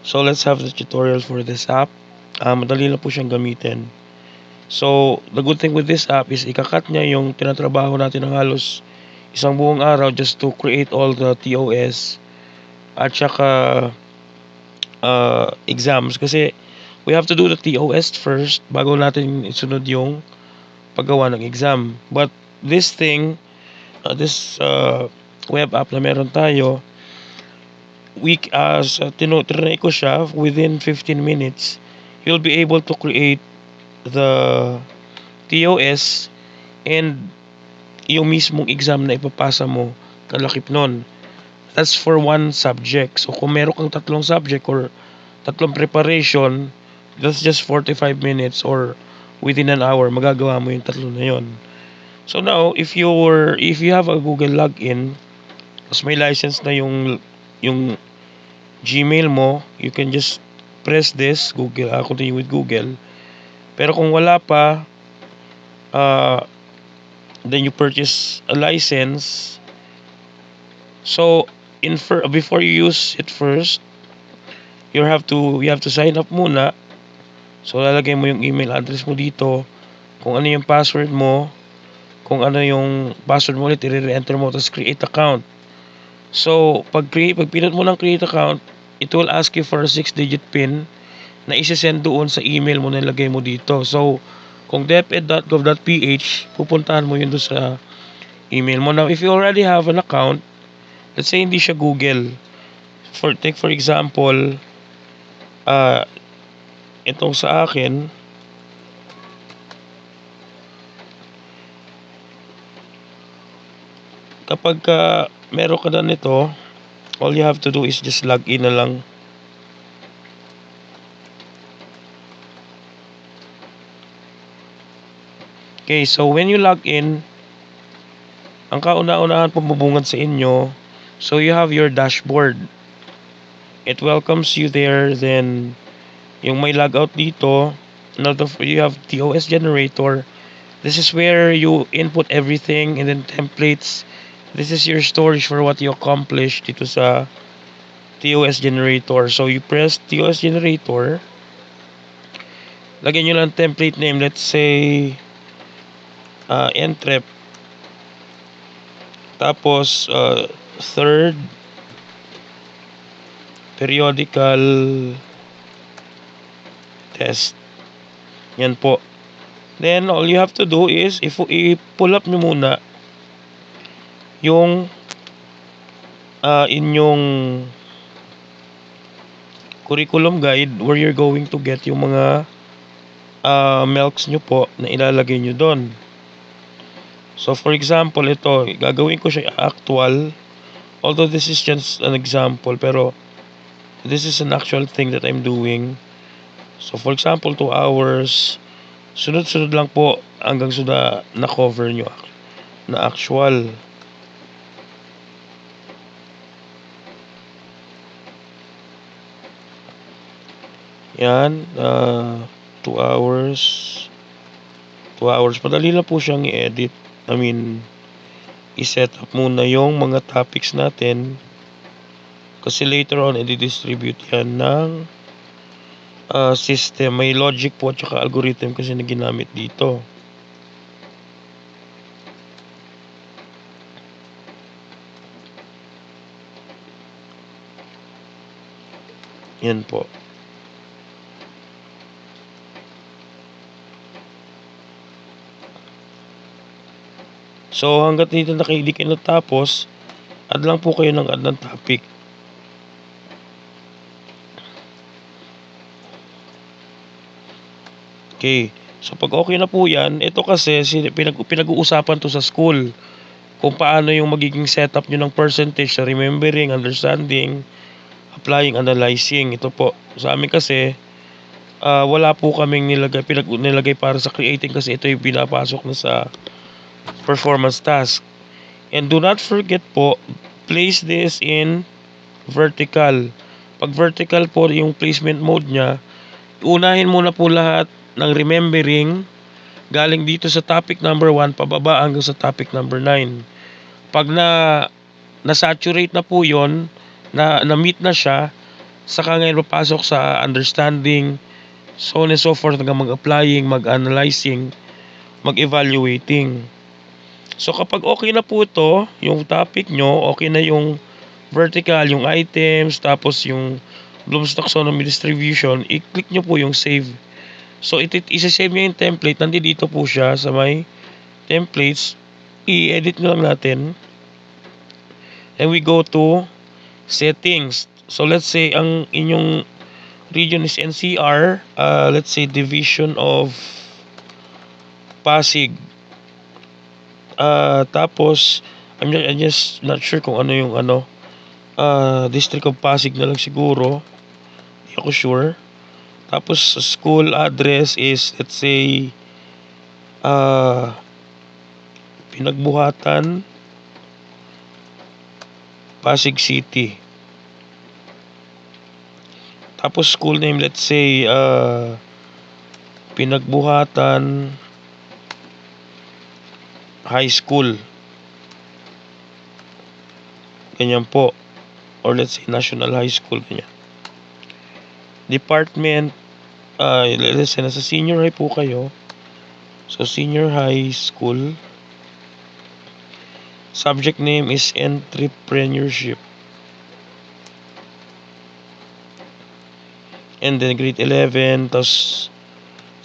So let's have the tutorial for this app. Madali lang po siyang gamitin. So the good thing with this app is ikakat niya yung tinatrabaho natin ng halos isang buong araw just to create all the TOS at saka exams, kasi we have to do the TOS first bago natin isunod yung paggawa ng exam. But this thing, this web app na meron tayo, tinry ko siya, within 15 minutes you'll be able to create the TOS and yung mismong exam na ipapasa mo kalakip nun. That's for one subject. So kung meron kang tatlong subject or tatlong preparation, that's just 45 minutes or within an hour magagawa mo yung tatlo na yon. So now if you have a Google login, tapos may license na yung Gmail mo, you can just press this Google, continue with Google. Pero kung wala pa, then you purchase a license. So before you use it first, you have to sign up muna. So lalagay mo yung email address mo dito, kung ano yung password mo, kung ano yung password mo ulit, i-re-enter mo, tapos create account. So pag pinut mo ng create account, it will ask you for a 6-digit PIN na isi-send doon sa email mo na nilagay mo dito. So kung deped.gov.ph, pupuntahan mo yun doon sa email mo. Now if you already have an account, let's say hindi siya Google, take for example, itong sa akin, kapag meron ka na nito, all you have to do is just log in na lang. Okay, so when you log in, ang kauna-unahan pumubungad sa inyo, so you have your dashboard. It welcomes you there. Then yung may logout dito, you have TOS generator. This is where you input everything, and then templates. This is your storage for what you accomplished dito sa TOS generator. So you press TOS generator, lagyan nyo lang template name, let's say entrep, tapos third periodical test, yan po. Then all you have to do is i-pull up nyo muna yung inyong curriculum guide where you're going to get yung mga melks nyo po na ilalagay nyo doon. So for example, ito, gagawin ko siya actual, although this is just an example, pero this is an actual thing that I'm doing. So for example, 2 hours, sunod-sunod lang po hanggang na cover nyo na actual. Yan, 2 hours. 2 hours, madali lang po siyang i-edit. I-set up muna yung mga topics natin, kasi later on i-distribute yan ng system. May logic po at saka algorithm kasi na ginamit dito. Yan po. So hanggat dito hindi kayo natapos, add lang po kayo ng add ng topic. Okay. So pag okay na po yan, ito kasi pinag-uusapan to sa school, kung paano yung magiging setup nyo ng percentage sa remembering, understanding, applying, analyzing. Ito po, sa amin kasi wala po kaming nilagay para sa creating, kasi ito yung pinapasok na sa performance task. And do not forget po, place this in vertical. Pag vertical po yung placement mode nya, unahin muna po lahat ng remembering galing dito sa topic number 1 pababa hanggang sa topic number 9. Pag na-saturate na po yon, na-meet na siya, Saka ngayon papasok sa understanding, so on and so forth, hanggang mag-applying, mag-analyzing, mag-evaluating. So kapag okay na po ito, yung topic nyo, okay na yung vertical, yung items, tapos yung Bloom's Taxonomy distribution, i-click nyo po yung save. So isa-save nyo yung template, nandito po siya sa may templates, i-edit nyo lang natin. And we go to settings. So let's say ang inyong region is NCR, let's say division of Pasig. Tapos I'm just not sure kung ano yung District of Pasig na lang siguro. Hindi ako sure. Tapos school address is, let's say, Pinagbuhatan, Pasig City. Tapos school name, let's say, Pinagbuhatan High School. Ganyan po. Or let's say National High School. Ganyan. Department, let's say nasa senior high po kayo. So senior high school. Subject name is entrepreneurship. And then grade 11, tapos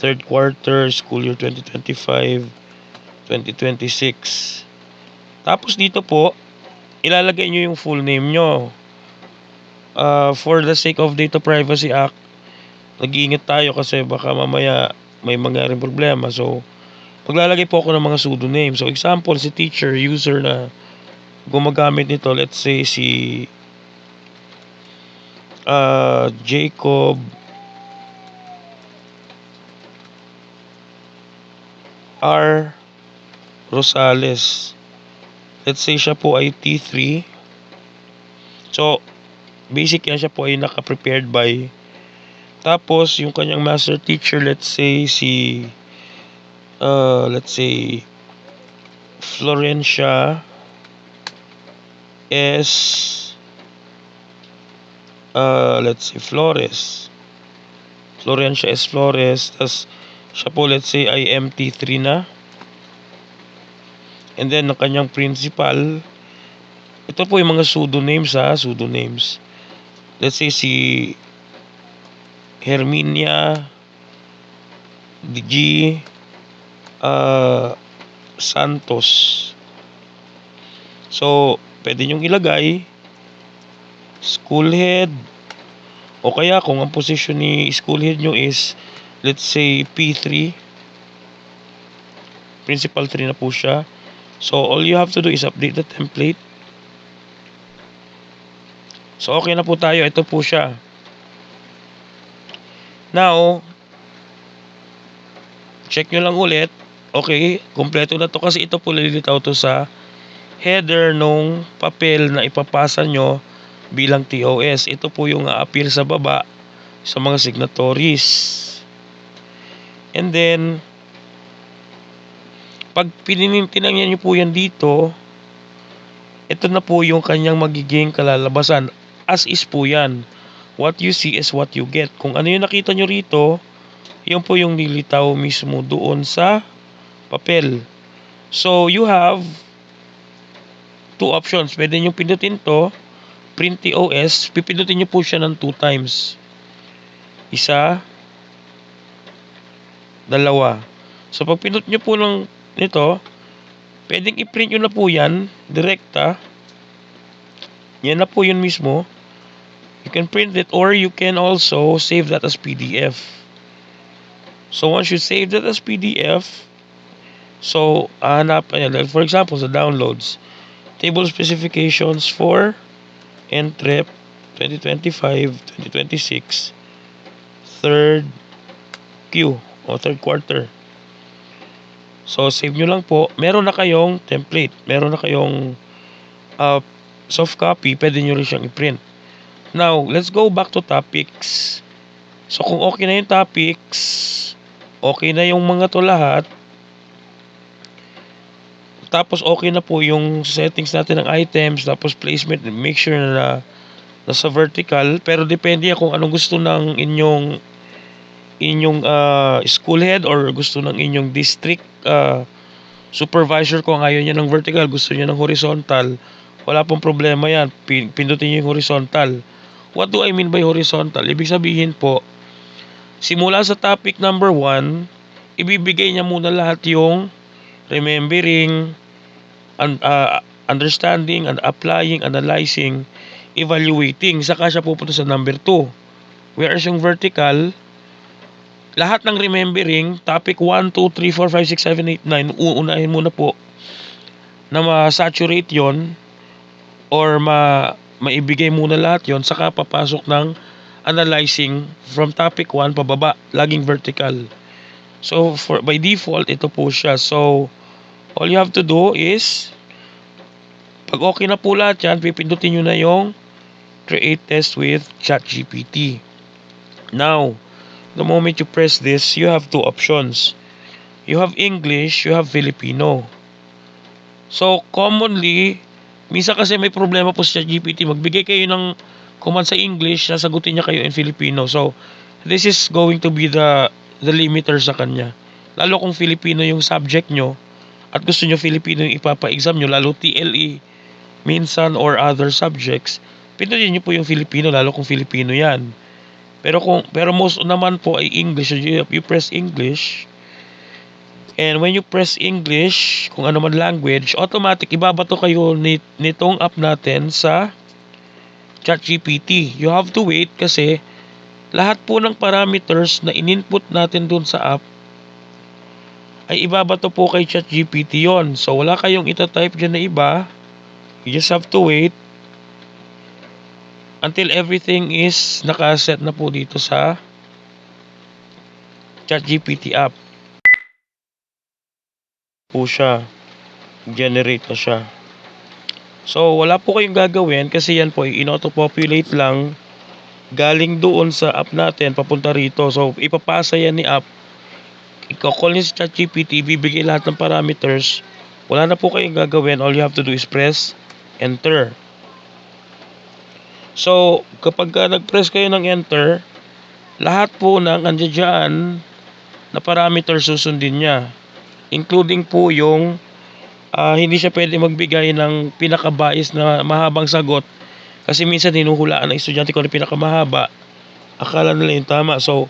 third quarter, school year 2025-2026. Tapos dito po, ilalagay nyo yung full name nyo. For the sake of Data Privacy Act, nag-iingat tayo kasi baka mamaya may mangyaring problema. So, maglalagay po ako ng mga pseudonym. So, example, si teacher, user na gumagamit nito, let's say si Jacob R. Rosales. Let's say siya po ay T3. So, basic yan, siya po ay naka-prepared by. Tapos, yung kanyang master teacher, let's say si Florencia S. Let's say Flores. Florencia S. Flores. Tas siya po, let's say ay MT3 na. And then, ang kanyang principal, ito po yung mga pseudonames pseudonames. Let's say si Herminia DG Santos. So, pwede nyong ilagay school head, o kaya kung ang position ni school head nyo is, let's say P3, principal 3 na po siya. So, all you have to do is update the template. So, okay na po tayo. Ito po siya. Now, check nyo lang ulit. Okay, kompleto na to kasi ito po lilitaw to sa header nung papel na ipapasa nyo bilang TOS. Ito po yung appear sa baba sa mga signatories. And then, pag tinangyan nyo po yan dito, ito na po yung kanyang magiging kalalabasan. As is po yan. What you see is what you get. Kung ano yung nakita nyo rito, yun po yung nilitaw mismo doon sa papel. So, you have two options. Pwede nyo pindutin to, print TOS, pipindutin nyo po siya ng 2 times. Isa, dalawa. So, pag pinut nyo po nito, pwedeng i-print nyo na po yan, direkta. Yan na po yun mismo. You can print it or you can also save that as PDF. So, once you save that as PDF, so, hanap, like for example, sa downloads, table specifications for NTREP 2025-2026 third Q o third quarter. So, save nyo lang po. Meron na kayong template. Meron na kayong soft copy. Pwede nyo rin siyang i-print. Now, let's go back to topics. So, kung okay na yung topics, okay na yung mga to lahat, tapos okay na po yung settings natin ng items, tapos placement, make sure na nasa vertical, pero depende kung anong gusto ng inyong school head or gusto ng inyong district supervisor. Kung ayaw niya ng vertical, gusto niya ng horizontal, wala pong problema yan. Pindutin niyo yung horizontal. What do I mean by horizontal? Ibig sabihin po, simula sa topic number 1, ibibigay niya muna lahat yung remembering, understanding, and applying, analyzing, evaluating. Saka siya pupunta sa number 2. Whereas yung vertical, lahat ng remembering, topic 1, 2, 3, 4, 5, 6, 7, 8, 9, uunahin muna po na ma-saturate yon or maibigay muna lahat yon, saka papasok ng analyzing from topic 1 pababa, laging vertical. So by default, ito po siya. So all you have to do is, pag okay na po lahat yan, pipindutin nyo na yung create test with ChatGPT. Now, the moment you press this, you have two options. You have English, you have Filipino. So commonly, minsan kasi may problema po sa ChatGPT, magbigay kayo ng command sa English, sasagutin niya kayo in Filipino. So this is going to be the limiter sa kanya. Lalo kung Filipino yung subject nyo at gusto nyo Filipino yung ipapa-exam nyo, lalo TLE minsan or other subjects, pindutin nyo po yung Filipino, lalo kung Filipino yan. Pero most naman po ay English. So you press English, and when you press English, kung ano man language, automatic ibabato kayo nitong app natin sa ChatGPT. You have to wait kasi lahat po ng parameters na in-input natin dun sa app ay ibabato po kay ChatGPT yon. So wala kayong itatype dyan na iba. You just have to wait until everything is nakaset na po dito sa ChatGPT app. Po siya, generate na siya. So wala po kayong gagawin kasi yan po in-auto-populate lang galing doon sa app natin papunta rito. So ipapasa yan ni app, i-call niya si ChatGPT, bibigay lahat ng parameters. Wala na po kayong gagawin. All you have to do is press enter. So kapag nag-press kayo ng enter, lahat po ng andyan na parameters susundin niya, including po yung hindi siya pwede magbigay ng pinakabais na mahabang sagot kasi minsan hinuhulaan ng estudyante ko na pinakamahaba, akala nila yung tama. So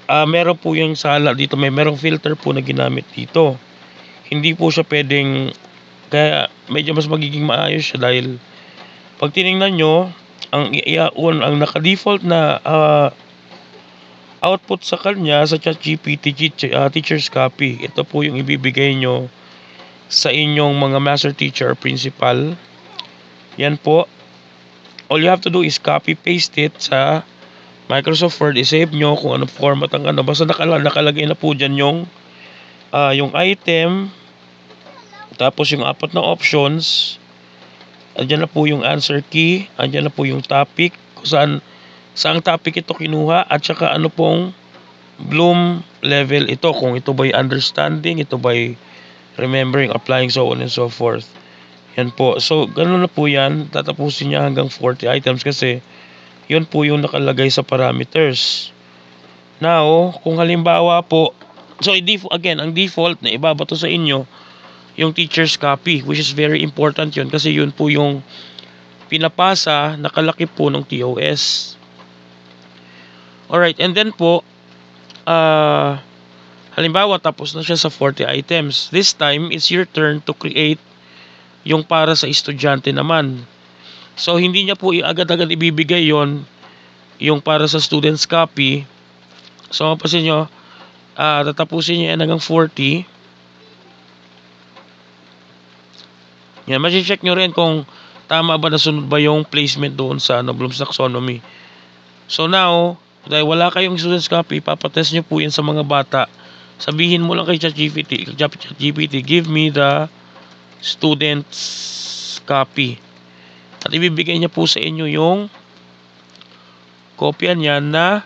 meron po yung sala dito, merong filter po na ginamit dito. Hindi po siya pwedeng, kaya medyo mas magiging maayos siya dahil pag tinignan nyo, ang naka-default na output sa kanya sa ChatGPT, teacher's copy. Ito po yung ibibigay nyo sa inyong mga master teacher or principal. Yan po. All you have to do is copy paste it sa Microsoft Word. I-save nyo kung anong format ang ano. Basta nakalagay na po dyan yung item, tapos yung 4 na options. Andyan na po yung answer key, andyan na po yung topic, kung saang topic ito kinuha, at saka ano pong Bloom level ito, kung ito by understanding, ito by remembering, applying, so on and so forth. Yan po. So ganun na po yan. Tatapusin niya hanggang 40 items kasi yun po yung nakalagay sa parameters. Now, kung halimbawa po, so again, ang default na ibabato sa inyo yung teacher's copy, which is very important yun kasi yun po yung pinapasa, nakalaki po ng TOS. Alright, and then po halimbawa tapos na siya sa 40 items. This time, it's your turn to create yung para sa estudyante naman. So hindi niya po agad-agad ibibigay yung para sa student's copy. So mapasin nyo, tatapusin niya yan hanggang 40. Yan, ma-check nyo rin kung tama ba, nasunod ba yung placement doon sa Bloom's Taxonomy. So now, dahil wala kayong student's copy, papatest nyo po yan sa mga bata. Sabihin mo lang kay ChatGPT, give me the student's copy. At ibibigay niya po sa inyo yung kopya niya na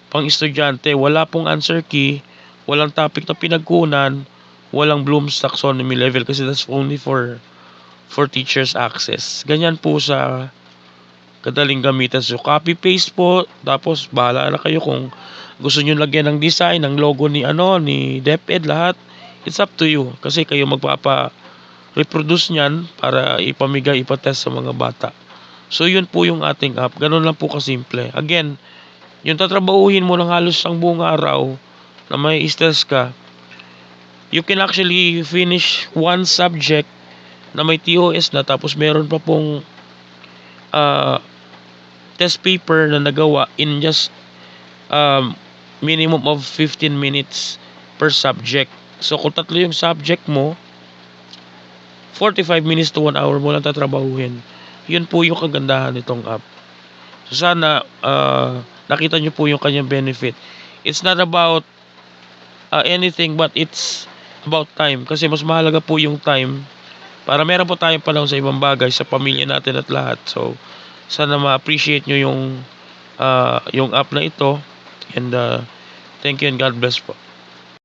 pang estudyante. Wala pong answer key, walang topic na pinagkunan, walang Bloom's Taxonomy level kasi that's only for teachers access. Ganyan po sa kadaling gamitan. So copy paste po, tapos bahala na kayo kung gusto niyo lagyan ng design, ng logo ni ni DepEd, lahat. It's up to you kasi kayo magpapa-reproduce niyan para ipamigay, ipatest sa mga bata. So yun po yung ating app. Ganun lang po kasimple. Again, yung tatrabahuhin mo ng halos ang buong araw na may stress ka, you can actually finish one subject na may TOS na, tapos meron pa pong test paper na nagawa in just minimum of 15 minutes per subject. So kung tatlo yung subject mo, 45 minutes to 1 hour mo lang tatrabahuhin. Yun po yung kagandahan nitong app. So sana nakita nyo po yung kanyang benefit. It's not about anything, but it's about time. Kasi mas mahalaga po yung time para meron po tayong panahon sa ibang bagay, sa pamilya natin at lahat. So sana ma-appreciate nyo yung app na ito. And thank you and God bless po.